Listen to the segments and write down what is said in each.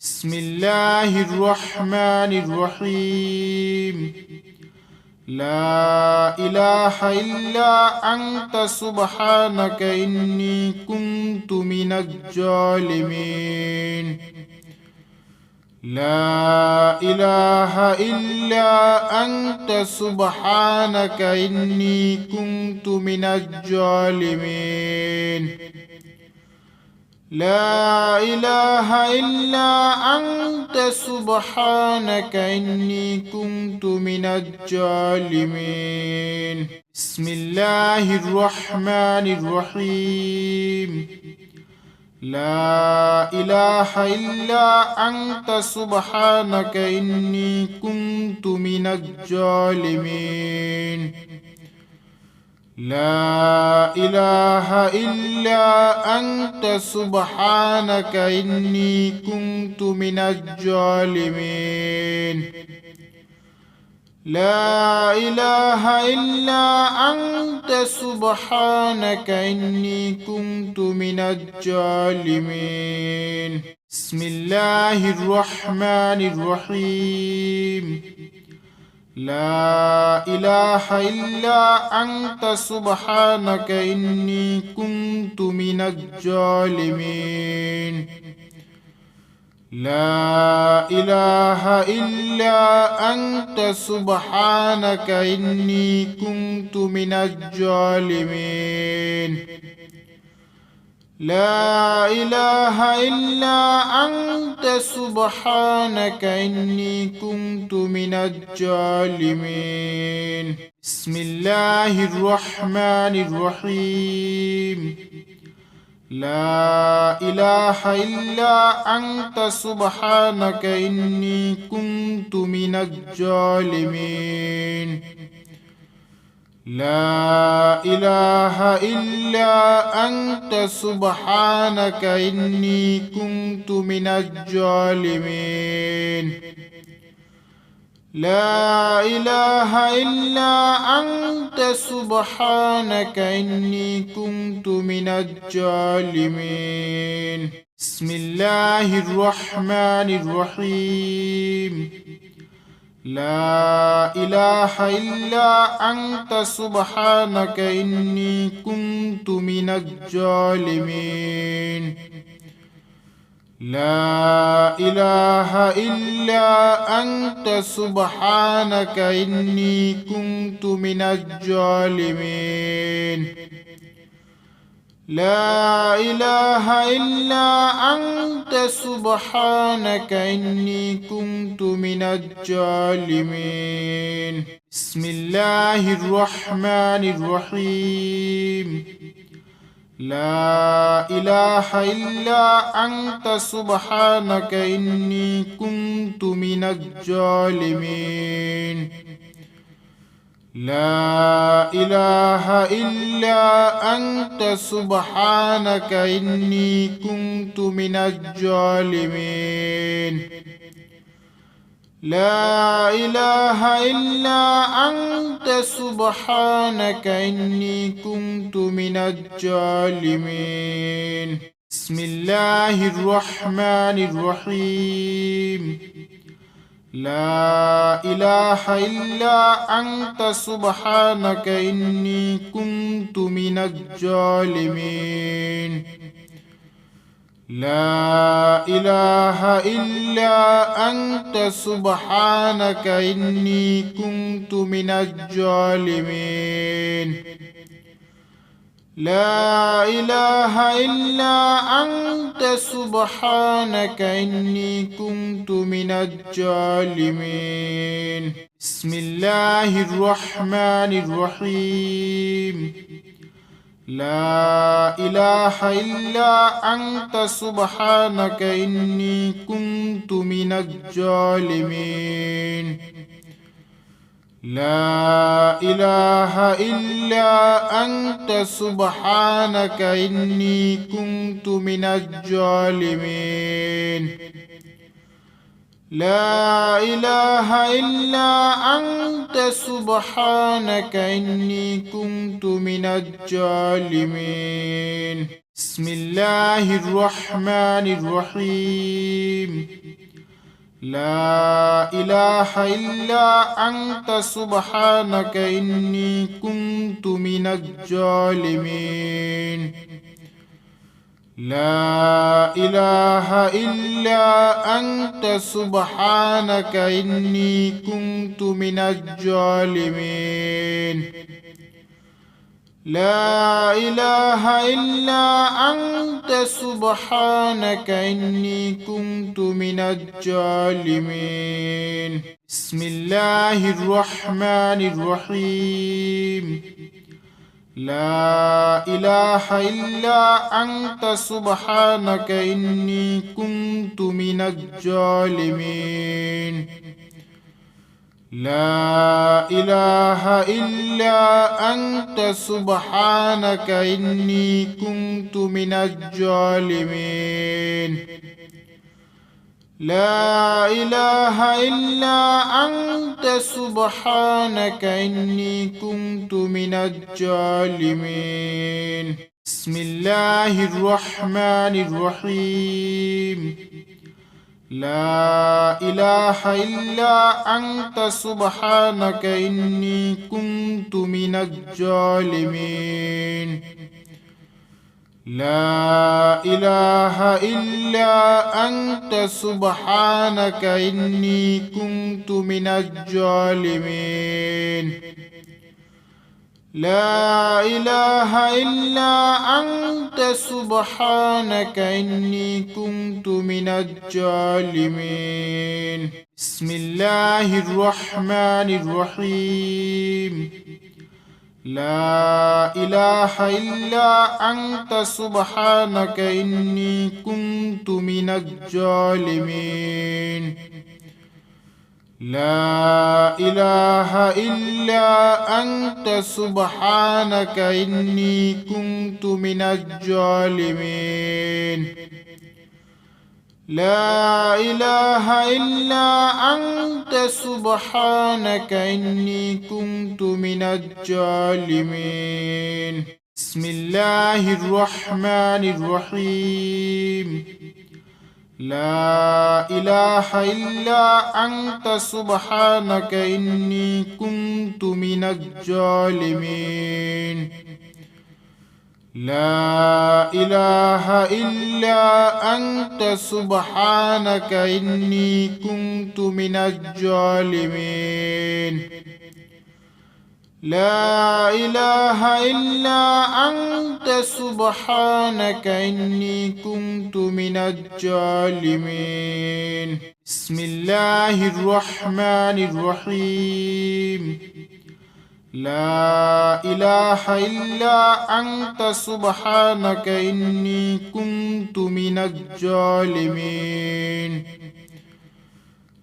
بسم الله الرحمن الرحيم. لا إله إلا أنت سبحانك إني كنت من الظالمين. لا إله إلا أنت سبحانك إني كنت من الظالمين. لا إله إلا أنت سبحانك إني كنت من الظالمين. بسم الله الرحمن الرحيم. لا إله إلا أنت سبحانك إني كنت من الظالمين. لا إله إلا أنت سبحانك إني كنت من الظالمين. لا إله إلا أنت سبحانك إني كنت من الظالمين. بسم الله الرحمن الرحيم. لا إله إلا أنت سبحانك إني كنت من الظالمين. لا إله إلا أنت سبحانك إني كنت من الظالمين. لا إله إلا أنت سبحانك إني كنت من الظالمين. بسم الله الرحمن الرحيم. لا إله إلا أنت سبحانك إني كنت من الظالمين. لا إله إلا أنت سبحانك إني كنت من الظالمين. لا إله إلا أنت سبحانك إني كنت من الظالمين. بسم الله الرحمن الرحيم. لا إله إلا أنت سبحانك إني كنت من الظالمين. لا إله إلا أنت سبحانك إني كنت من الظالمين. لا إله إلا أنت سبحانك إني كنت من الظالمين. بسم الله الرحمن الرحيم. لا إله إلا أنت سبحانك إني كنت من الظالمين. لا إله إلا أنت سبحانك إني كنت من الظالمين. لا إله إلا أنت سبحانك إني كنت من الظالمين. بسم الله الرحمن الرحيم. لا إله إلا أنت سبحانك إني كنت من الظالمين. لا إله إلا أنت سبحانك إني كنت من الظالمين. لا إله إلا أنت سبحانك إني كنت من الظالمين. بسم الله الرحمن الرحيم. لا إله إلا أنت سبحانك إني كنت من الظالمين. لا إله إلا أنت سبحانك إني كنت من الظالمين. لا إله إلا أنت سبحانك إني كنت من الظالمين. بسم الله الرحمن الرحيم. لا إله إلا أنت سبحانك إني كنت من الظالمين لا إله إلا أنت سبحانك إني كنت من الظالمين لا إله إلا أنت سبحانك إني كنت من الظالمين بسم الله الرحمن الرحيم لا إله إلا أنت سبحانك إني كنت من الظالمين لا إله إلا أنت سبحانك إني كنت من الظالمين لا إله إلا أنت سبحانك إني كنت من الظالمين بسم الله الرحمن الرحيم لا إله إلا أنت سبحانك إني كنت من الظالمين لا إله إلا أنت سبحانك إني كنت من الظالمين لا إله إلا أنت سبحانك إني كنت من الظالمين بسم الله الرحمن الرحيم لا إله إلا أنت سبحانك إني كنت من الظالمين لا إله إلا أنت سبحانك إني كنت من الظالمين لا إله إلا أنت سبحانك إني كنت من الظالمين بسم الله الرحمن الرحيم لا إله إلا أنت سبحانك إني كنت من الظالمين لا إله إلا أنت سبحانك إني كنت من الظالمين لا إله إلا أنت سبحانك إني كنت من الظالمين بسم الله الرحمن الرحيم لا إله إلا أنت سبحانك إني كنت من الظالمين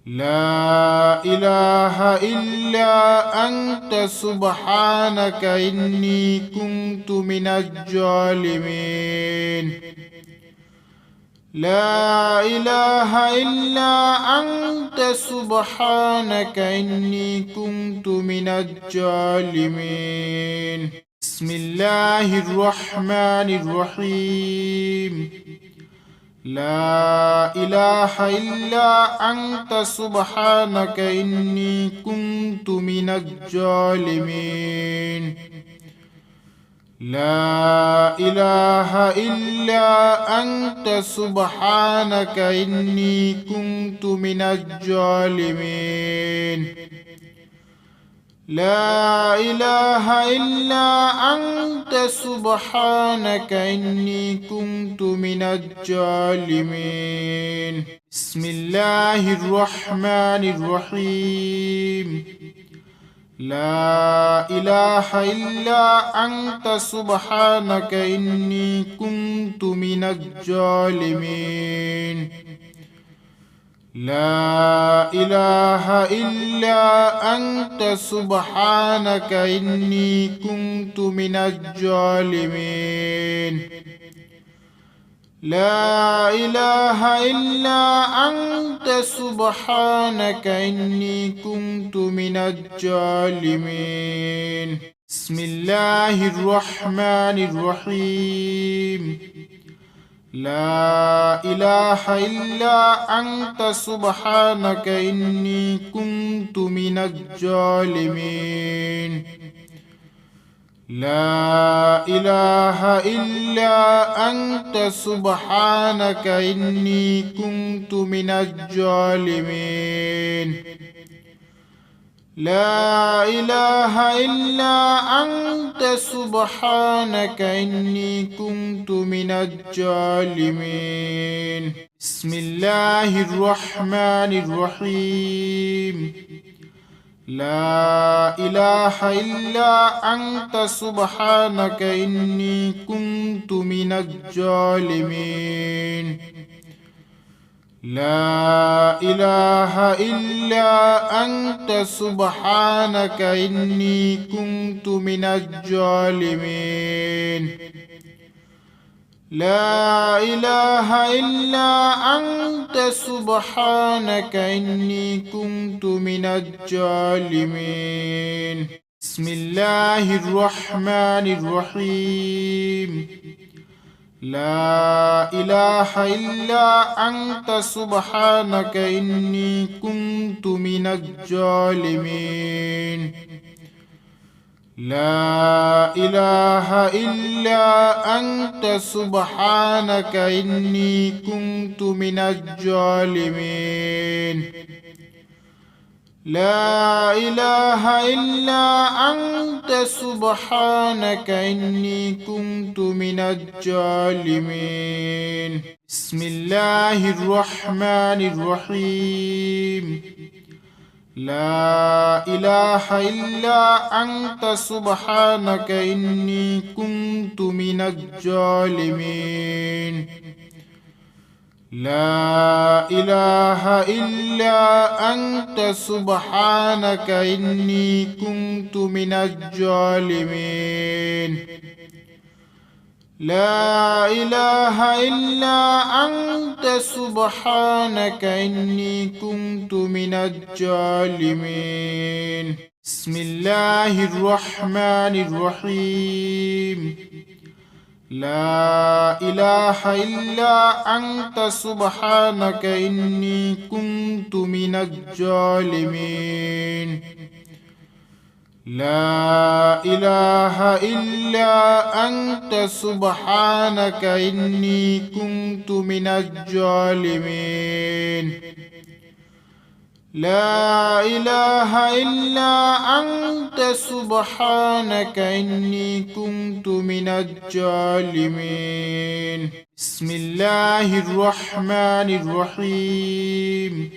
لا إله إلا أنت سبحانك إني كنت من الظالمين لا إله إلا أنت سبحانك إني كنت من الظالمين بسم الله الرحمن الرحيم لا إله إلا أنت سبحانك إني كنت من الظالمين لا إله إلا أنت سبحانك إني كنت من الظالمين لا إله إلا أنت سبحانك إني كنت من الظالمين بسم الله الرحمن الرحيم لا إله إلا أنت سبحانك إني كنت من الظالمين لا إله إلا أنت سبحانك إني كنت من الظالمين لا إله إلا أنت سبحانك إني كنت من الظالمين بسم الله الرحمن الرحيم لا إله إلا أنت سبحانك إني كنت من الظالمين لا إله إلا أنت سبحانك إني كنت من الظالمين لا إله إلا أنت سبحانك إني كنت من الظالمين بسم الله الرحمن الرحيم لا إله إلا أنت سبحانك إني كنت من الظالمين لا إله إلا أنت سبحانك إني كنت من الظالمين لا إله إلا أنت سبحانك إني كنت من الظالمين بسم الله الرحمن الرحيم لا إله إلا أنت سبحانك إني كنت من الظالمين لا إله إلا أنت سبحانك إني كنت من الظالمين لا إله إلا أنت سبحانك إني كنت من الظالمين بسم الله الرحمن الرحيم لا إله إلا أنت سبحانك إني كنت من الظالمين لا إله إلا أنت سبحانك إني كنت من الظالمين لا إله إلا أنت سبحانك إني كنت من الظالمين بسم الله الرحمن الرحيم لا إله إلا أنت سبحانك إني كنت من الظالمين لا إله إلا أنت سبحانك إني كنت من الظالمين لا إله إلا أنت سبحانك إني كنت من الظالمين بسم الله الرحمن الرحيم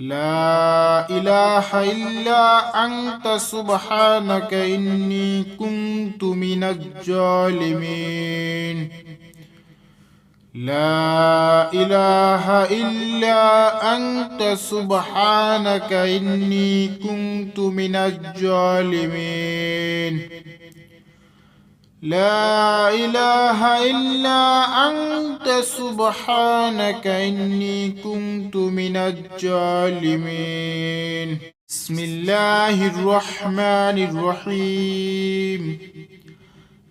لا إله إلا أنت سبحانك إني كنت من الظالمين لا إله إلا أنت سبحانك إني كنت من الظالمين لا إله إلا أنت سبحانك إني كنت من الظالمين بسم الله الرحمن الرحيم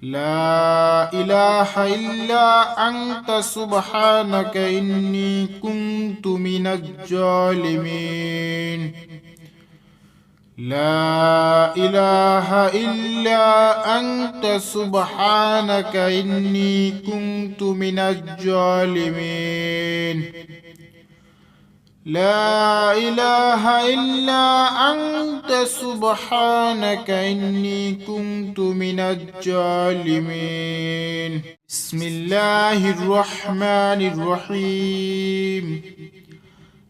لا إله إلا أنت سبحانك إني كنت من الظالمين لا إله إلا أنت سبحانك إني كنت من الظالمين لا إله إلا أنت سبحانك إني كنت من الظالمين بسم الله الرحمن الرحيم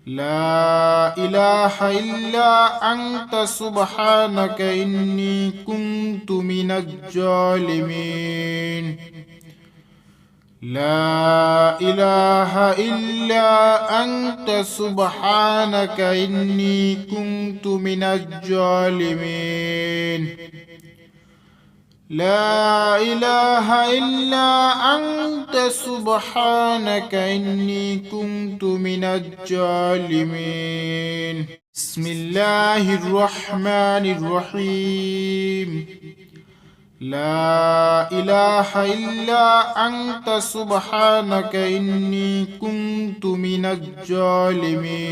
لا إله إلا أنت سبحانك إني كنت من الظالمين لا إله إلا أنت سبحانك إني كنت من الظالمين لا إله إلا أنت سبحانك إني كنت من الظالمين بسم الله الرحمن الرحيم لا إله إلا أنت سبحانك إني كنت من الظالمين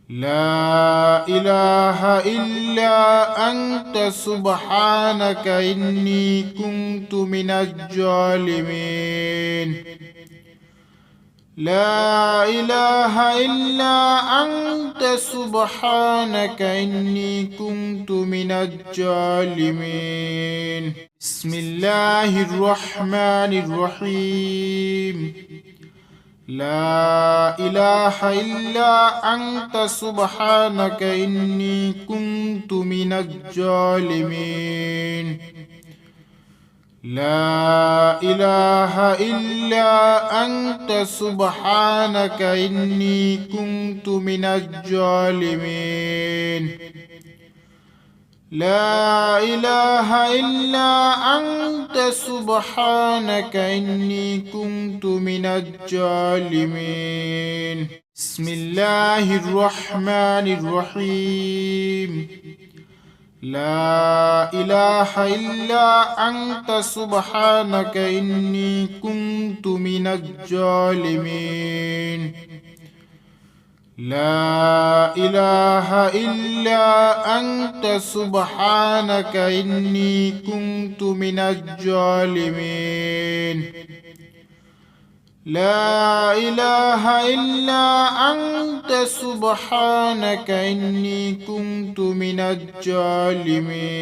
لا إله إلا أنت سبحانك إني كنت من الظالمين لا إله إلا أنت سبحانك إني كنت من الظالمين بسم الله الرحمن الرحيم لا إله إلا أنت سبحانك إني كنت من الظالمين لا إله إلا أنت سبحانك إني كنت من الظالمين لا إله إلا أنت سبحانك إني كنت من الظالمين بسم الله الرحمن الرحيم لا إله إلا أنت سبحانك إني كنت من الظالمين لا إله إلا أنت سبحانك إني كنت من الظالمين لا إله إلا أنت سبحانك إني كنت من الظالمين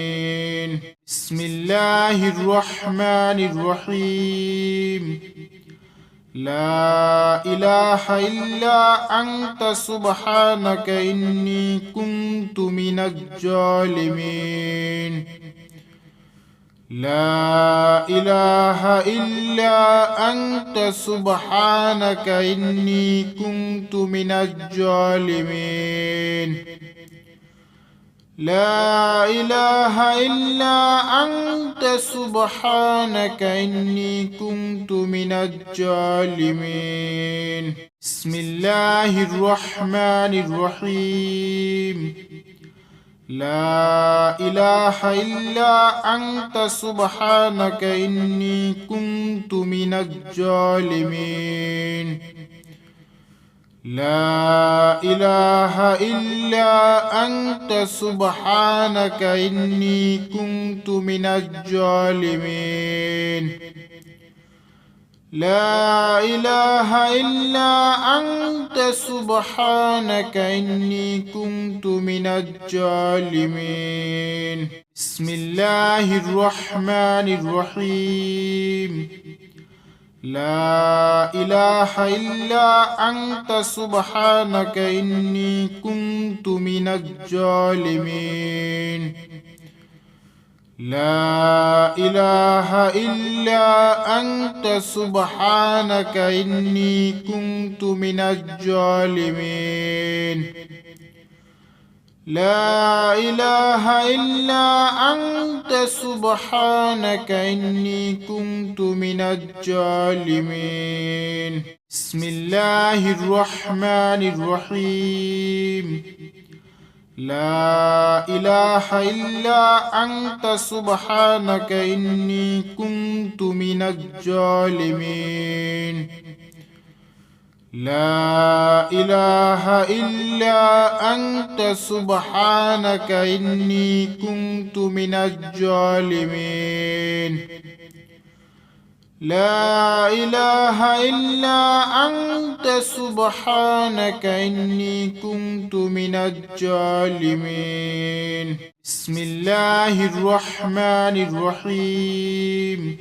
بسم الله الرحمن الرحيم لا إله إلا أنت سبحانك إني كنت من الظالمين لا إله إلا أنت سبحانك إني كنت من الظالمين لا إله إلا أنت سبحانك إني كنت من الظالمين بسم الله الرحمن الرحيم لا إله إلا أنت سبحانك إني كنت من الظالمين لا إله إلا أنت سبحانك إني كنت من الظالمين لا إله إلا أنت سبحانك إني كنت من الظالمين بسم الله الرحمن الرحيم لا إله إلا أنت سبحانك إني كنت من الظالمين لا إله إلا أنت سبحانك إني كنت من الظالمين لا إله إلا أنت سبحانك إني كنت من الظالمين بسم الله الرحمن الرحيم لا إله إلا أنت سبحانك إني كنت من الظالمين لا إله إلا أنت سبحانك إني كنت من الظالمين لا إله إلا أنت سبحانك إني كنت من الظالمين بسم الله الرحمن الرحيم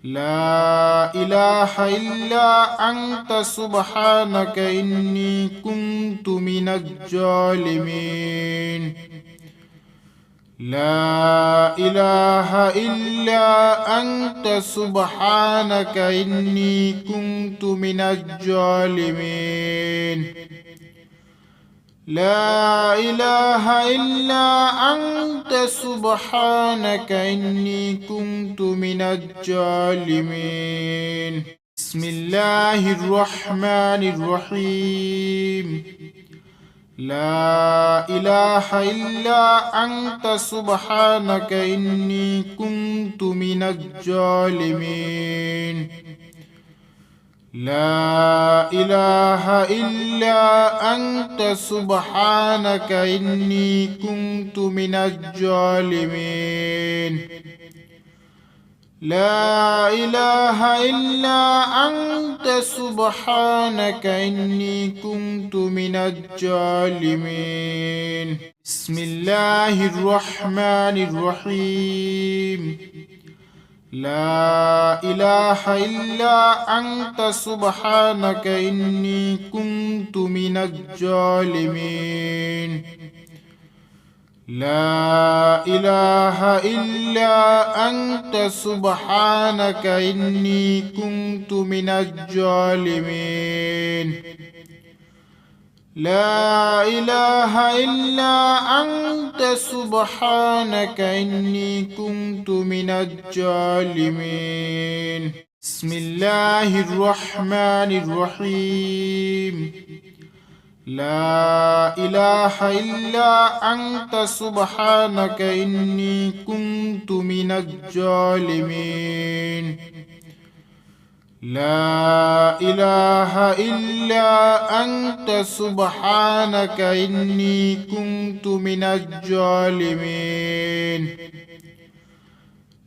لا إله إلا أنت سبحانك إني كنت من الظالمين لا إله إلا أنت سبحانك إني كنت من الظالمين لا إله إلا أنت سبحانك إني كنت من الظالمين بسم الله الرحمن الرحيم لا إله إلا أنت سبحانك إني كنت من الظالمين لا إله إلا أنت سبحانك إني كنت من الظالمين لا إله إلا أنت سبحانك إني كنت من الظالمين بسم الله الرحمن الرحيم لا إله إلا أنت سبحانك إني كنت من الظالمين لا إله إلا أنت سبحانك إني كنت من الظالمين لا إله إلا أنت سبحانك إني كنت من الظالمين بسم الله الرحمن الرحيم لا إله إلا أنت سبحانك إني كنت من الظالمين لا إله إلا أنت سبحانك إني كنت من الظالمين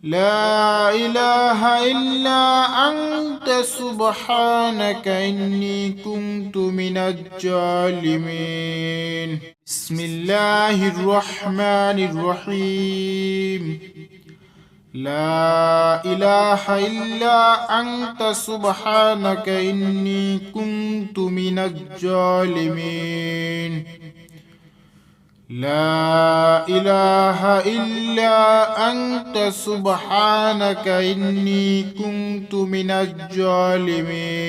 لا إله إلا أنت سبحانك إني كنت من الظالمين بسم الله الرحمن الرحيم لا إله إلا أنت سبحانك إني كنت من الظالمين لا إله إلا أنت سبحانك إني كنت من الظالمين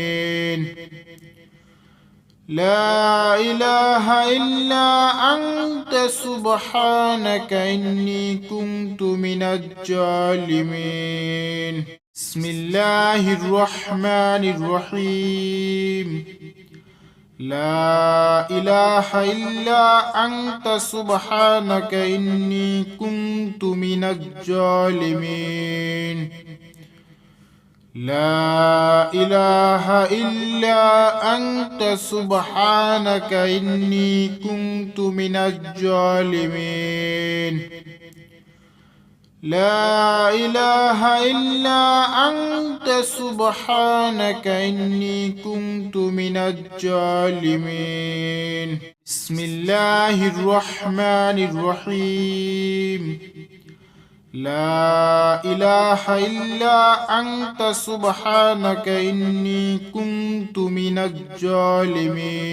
لا إله إلا أنت سبحانك إني كنت من الظالمين بسم الله الرحمن الرحيم لا إله إلا أنت سبحانك إني كنت من الظالمين لا إله إلا أنت سبحانك إني كنت من الظالمين لا إله إلا أنت سبحانك إني كنت من الظالمين بسم الله الرحمن الرحيم لا إله إلا أنت سبحانك إني كنت من الظالمين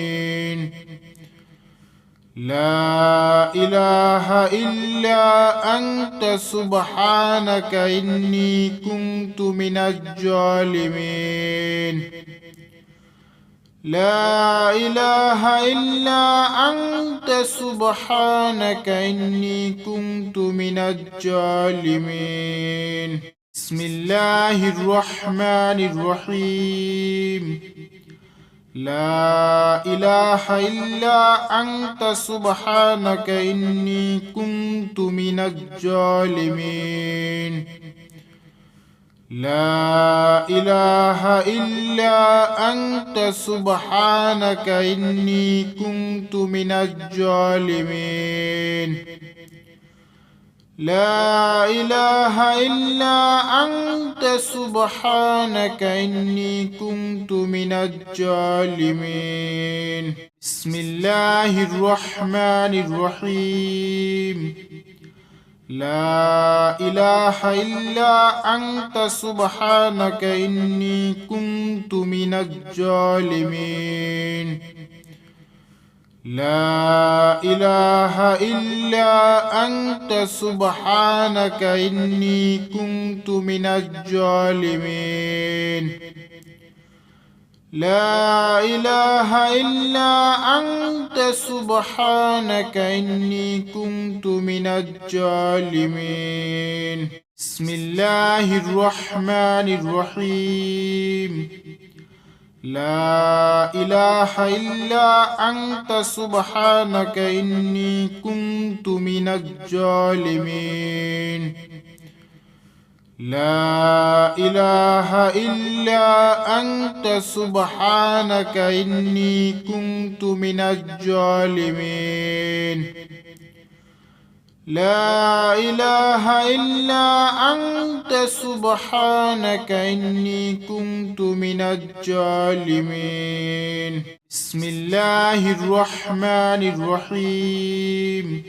لا إله إلا أنت سبحانك إني كنت من الظالمين لا إله إلا أنت سبحانك إني كنت من الظالمين بسم الله الرحمن الرحيم لا إله إلا أنت سبحانك إني كنت من الظالمين لا إله إلا أنت سبحانك إني كنت من الظالمين لا إله إلا أنت سبحانك إني كنت من الظالمين بسم الله الرحمن الرحيم لا إله إلا أنت سبحانك إني كنت من الظالمين لا إله إلا أنت سبحانك إني كنت من الظالمين لا إله إلا أنت سبحانك إني كنت من الظالمين بسم الله الرحمن الرحيم لا إله إلا أنت سبحانك إني كنت من الظالمين لا إله إلا أنت سبحانك إني كنت من الظالمين لا إله إلا أنت سبحانك إني كنت من الظالمين بسم الله الرحمن الرحيم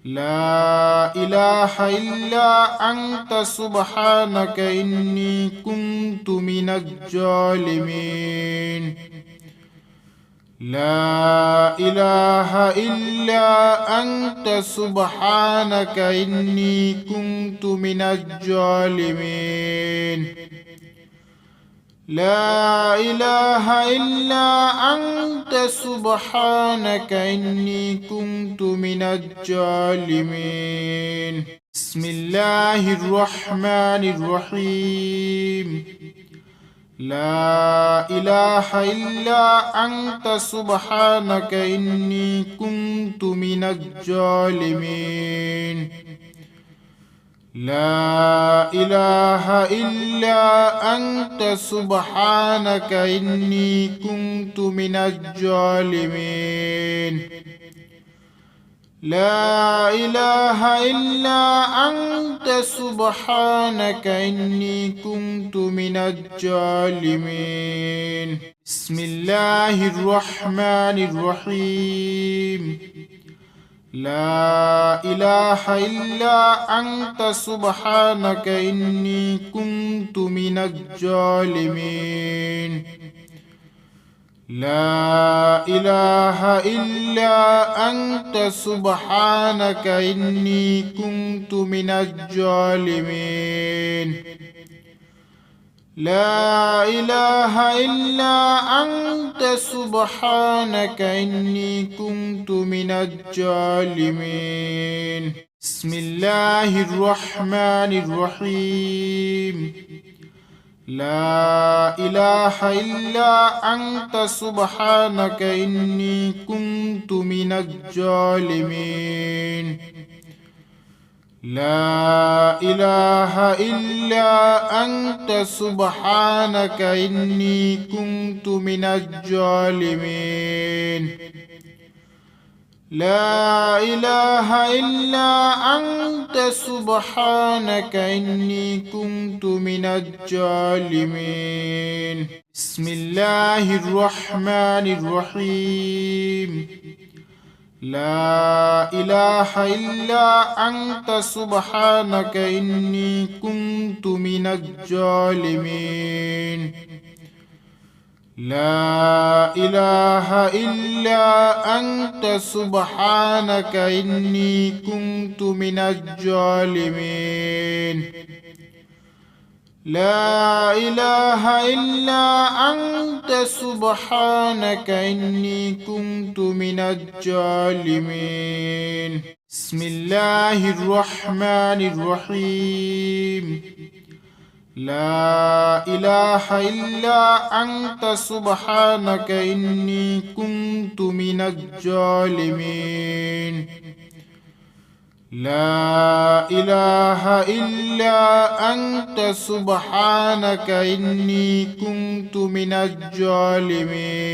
لا إله إلا أنت سبحانك إني كنت من الظالمين لا إله إلا أنت سبحانك إني كنت من الظالمين لا إله إلا أنت سبحانك إني كنت من الظالمين بسم الله الرحمن الرحيم لا إله إلا أنت سبحانك إني كنت من الظالمين لا إله إلا أنت سبحانك إني كنت من الظالمين لا إله إلا أنت سبحانك إني كنت من الظالمين بسم الله الرحمن الرحيم لا إله إلا أنت سبحانك إني كنت من الظالمين لا إله إلا أنت سبحانك إني كنت من الظالمين لا إله إلا أنت سبحانك إني كنت من الظالمين بسم الله الرحمن الرحيم لا إله إلا أنت سبحانك إني كنت من الظالمين لا إله إلا أنت سبحانك إني كنت من الظالمين لا إله إلا أنت سبحانك إني كنت من الظالمين بسم الله الرحمن الرحيم لا إله إلا أنت سبحانك إني كنت من الظالمين لا إله إلا أنت سبحانك إني كنت من الظالمين لا إله إلا أنت سبحانك إني كنت من الظالمين بسم الله الرحمن الرحيم لا إله إلا أنت سبحانك إني كنت من الظالمين لا إله إلا أنت سبحانك إني كنت من الظالمين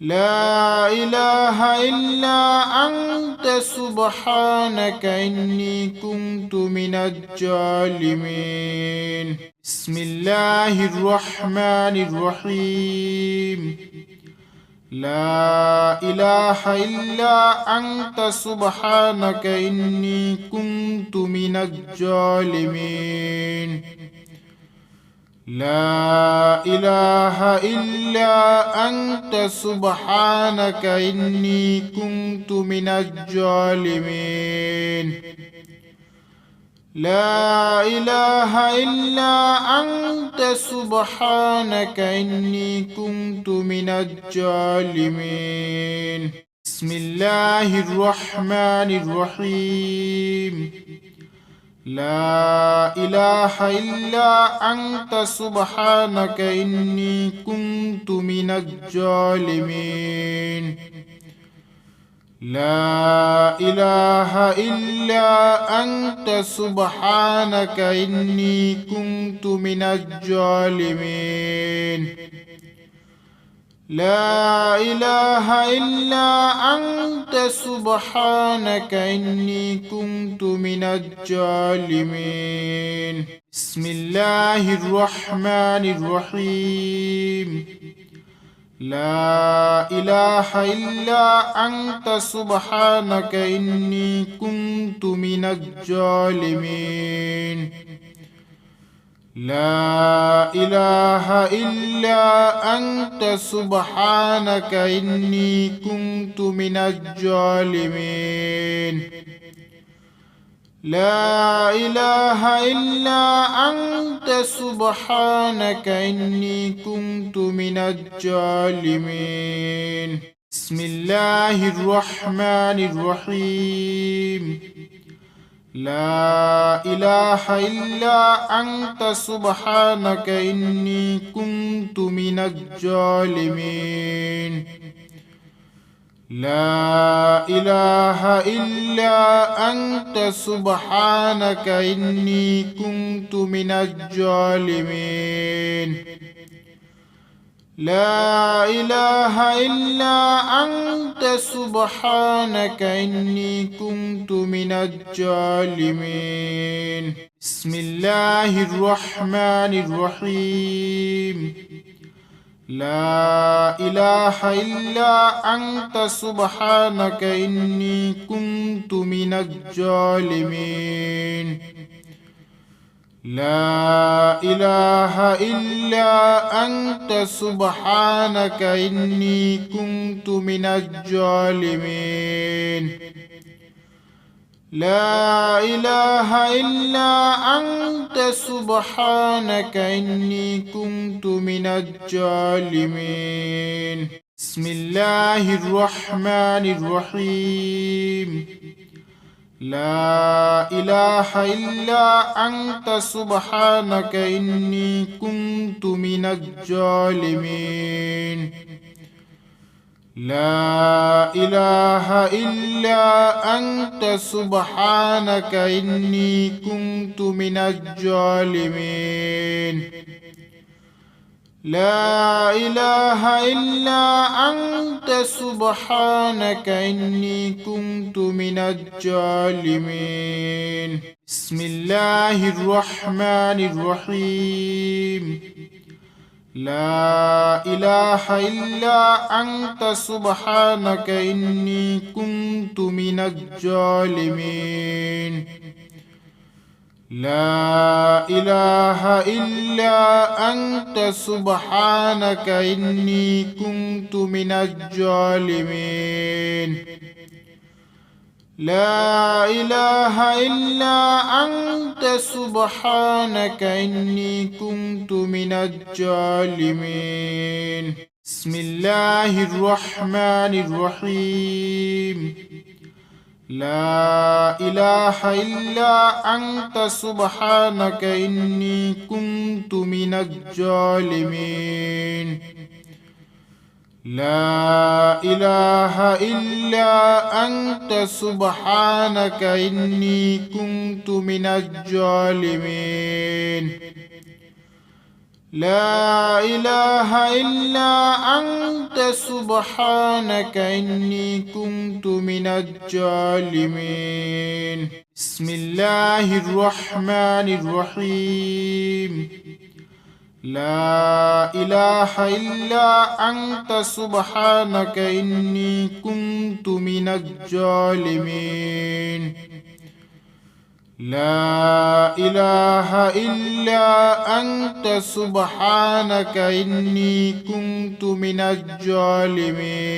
لا إله إلا أنت سبحانك إني كنت من الظالمين بسم الله الرحمن الرحيم لا إله إلا أنت سبحانك إني كنت من الظالمين لا إله إلا أنت سبحانك إني كنت من الظالمين لا إله إلا أنت سبحانك إني كنت من الظالمين بسم الله الرحمن الرحيم لا إله إلا أنت سبحانك إني كنت من الظالمين لا إله إلا أنت سبحانك إني كنت من الظالمين لا إله إلا أنت سبحانك إني كنت من الظالمين بسم الله الرحمن الرحيم لا إله إلا أنت سبحانك إني كنت من الظالمين لا إله إلا أنت سبحانك إني كنت من الظالمين لا إله إلا أنت سبحانك إني كنت من الظالمين بسم الله الرحمن الرحيم لا إله إلا أنت سبحانك إني كنت من الظالمين لا إله إلا أنت سبحانك إني كنت من الظالمين لا إله إلا أنت سبحانك إني كنت من الظالمين بسم الله الرحمن الرحيم لا إله إلا أنت سبحانك إني كنت من الظالمين لا إله إلا أنت سبحانك إني كنت من الظالمين لا إله إلا أنت سبحانك إني كنت من الظالمين بسم الله الرحمن الرحيم لا إله إلا أنت سبحانك إني كنت من الظالمين لا إله إلا أنت سبحانك إني كنت من الظالمين لا إله إلا أنت سبحانك إني كنت من الظالمين بسم الله الرحمن الرحيم لا إله إلا أنت سبحانك إني كنت من الظالمين لا إله إلا أنت سبحانك إني كنت من الظالمين لا إله إلا أنت سبحانك إني كنت من الظالمين بسم الله الرحمن الرحيم لا إله إلا أنت سبحانك إني كنت من الظالمين لا إله إلا أنت سبحانك إني كنت من الظالمين لا إله إلا أنت سبحانك إني كنت من الظالمين بسم الله الرحمن الرحيم لا إله إلا أنت سبحانك إني كنت من الظالمين لا إله إلا أنت سبحانك إني كنت من الظالمين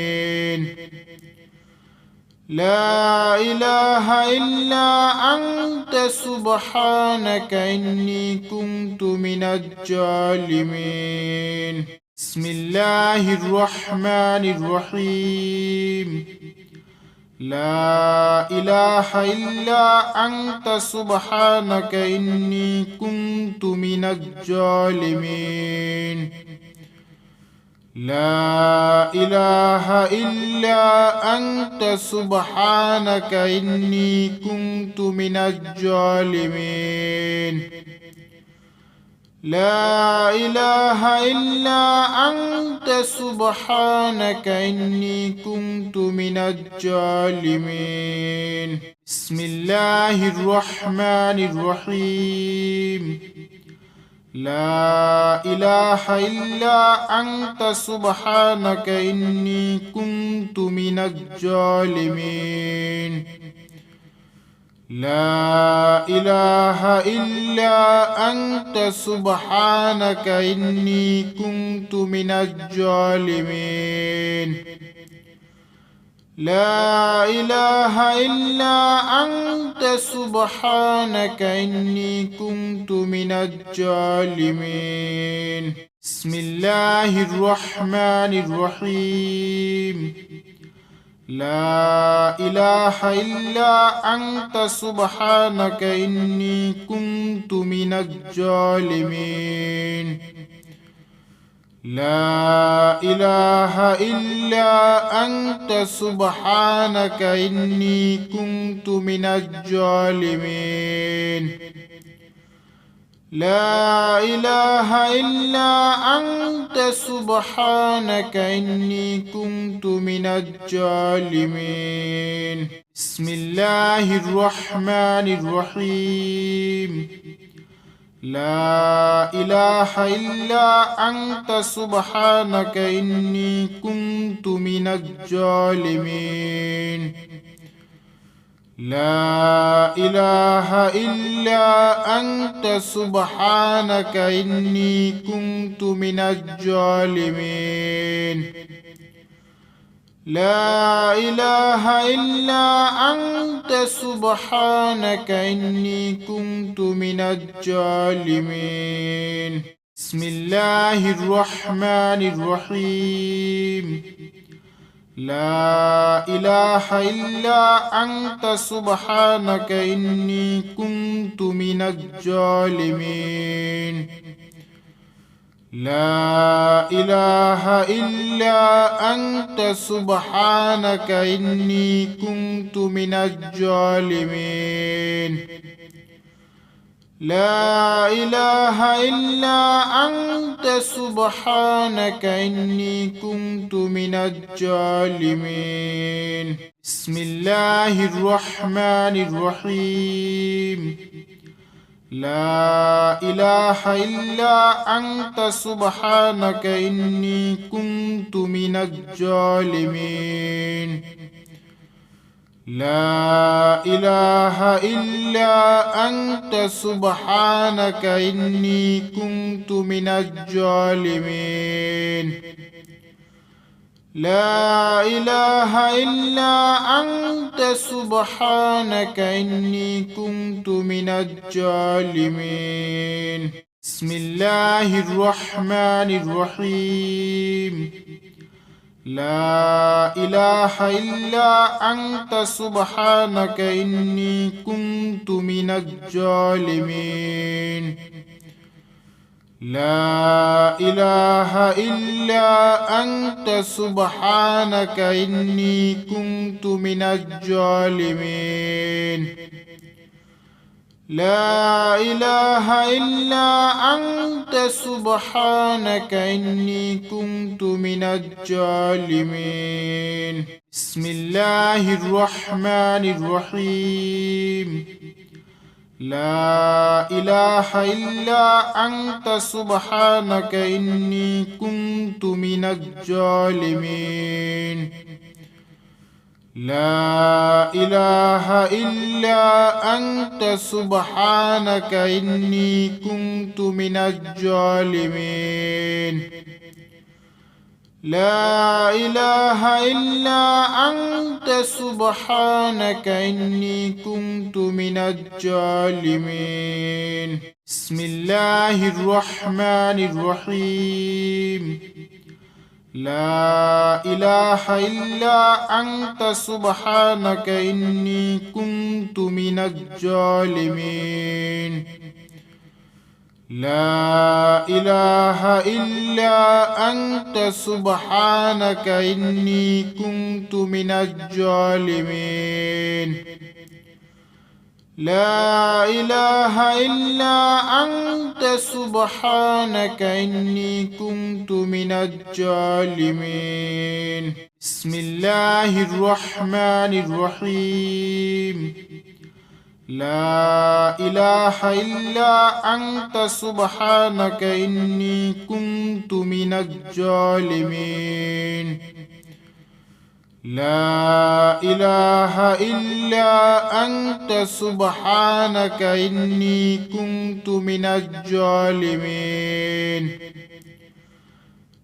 لا إله إلا أنت سبحانك إني كنت من الظالمين بسم الله الرحمن الرحيم لا إله إلا أنت سبحانك إني كنت من الظالمين لا إله إلا أنت سبحانك إني كنت من الظالمين لا إله إلا أنت سبحانك إني كنت من الظالمين بسم الله الرحمن الرحيم لا إله إلا أنت سبحانك إني كنت من الظالمين لا إله إلا أنت سبحانك إني كنت من الظالمين لا إله إلا أنت سبحانك إني كنت من الظالمين بسم الله الرحمن الرحيم لا إله إلا أنت سبحانك إني كنت من الظالمين لا إله إلا أنت سبحانك إني كنت من الظالمين لا إله إلا أنت سبحانك إني كنت من الظالمين بسم الله الرحمن الرحيم لا إله إلا أنت سبحانك إني كنت من الظالمين لا إله إلا أنت سبحانك إني كنت من الظالمين لا إله إلا أنت سبحانك إني كنت من الظالمين بسم الله الرحمن الرحيم لا إله إلا أنت سبحانك إني كنت من الظالمين لا إله إلا أنت سبحانك إني كنت من الظالمين لا إله إلا أنت سبحانك إني كنت من الظالمين بسم الله الرحمن الرحيم لا إله إلا أنت سبحانك إني كنت من الظالمين لا إله إلا أنت سبحانك إني كنت من الظالمين لا إله إلا أنت سبحانك إني كنت من الظالمين بسم الله الرحمن الرحيم لا إله إلا أنت سبحانك إني كنت من الظالمين لا إله إلا أنت سبحانك إني كنت من الظالمين لا إله إلا أنت سبحانك إني كنت من الظالمين بسم الله الرحمن الرحيم لا إله إلا أنت سبحانك إني كنت من الظالمين لا إله إلا أنت سبحانك إني كنت من الظالمين لا إله إلا أنت سبحانك إني كنت من الظالمين بسم الله الرحمن الرحيم لا إله إلا أنت سبحانك إني كنت من الظالمين لا إله إلا أنت سبحانك إني كنت من الظالمين لا إله إلا أنت سبحانك إني كنت من الظالمين بسم الله الرحمن الرحيم لا إله إلا أنت سبحانك إني كنت من الظالمين لا إله إلا أنت سبحانك إني كنت من الظالمين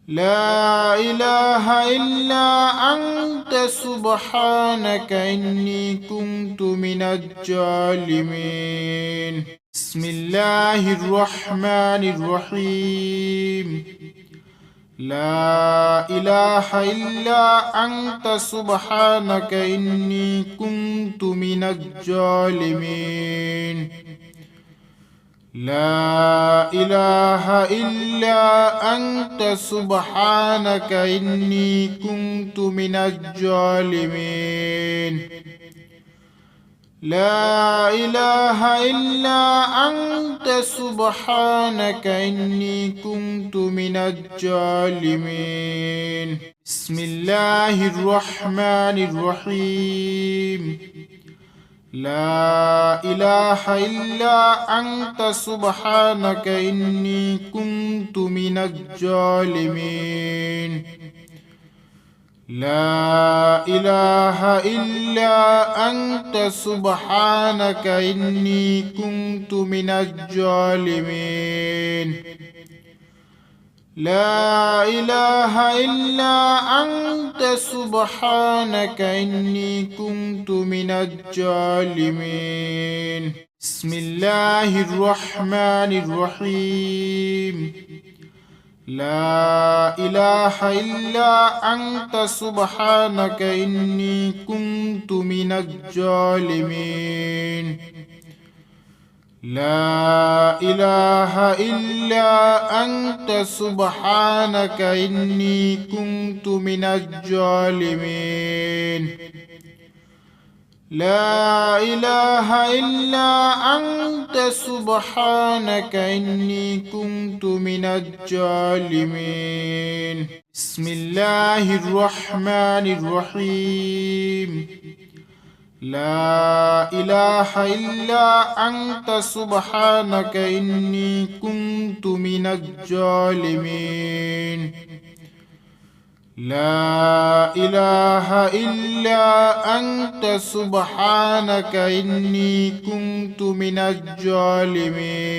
لا إله إلا أنت سبحانك إني كنت من الظالمين بسم الله الرحمن الرحيم لا إله إلا أنت سبحانك إني كنت من الظالمين لا إله إلا أنت سبحانك إني كنت من الظالمين لا إله إلا أنت سبحانك إني كنت من الظالمين بسم الله الرحمن الرحيم لا إله إلا أنت سبحانك إني كنت من الظالمين لا إله إلا أنت سبحانك إني كنت من الظالمين لا إله إلا أنت سبحانك إني كنت من الظالمين بسم الله الرحمن الرحيم لا إله إلا أنت سبحانك إني كنت من الظالمين لا إله إلا أنت سبحانك إني كنت من الظالمين لا إله إلا أنت سبحانك إني كنت من الظالمين بسم الله الرحمن الرحيم لا إله إلا أنت سبحانك إني كنت من الظالمين لا إله إلا أنت سبحانك إني كنت من الظالمين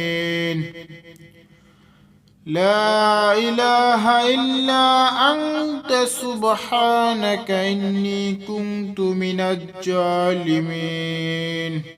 لا إله إلا أنت سبحانك إني كنت من الظالمين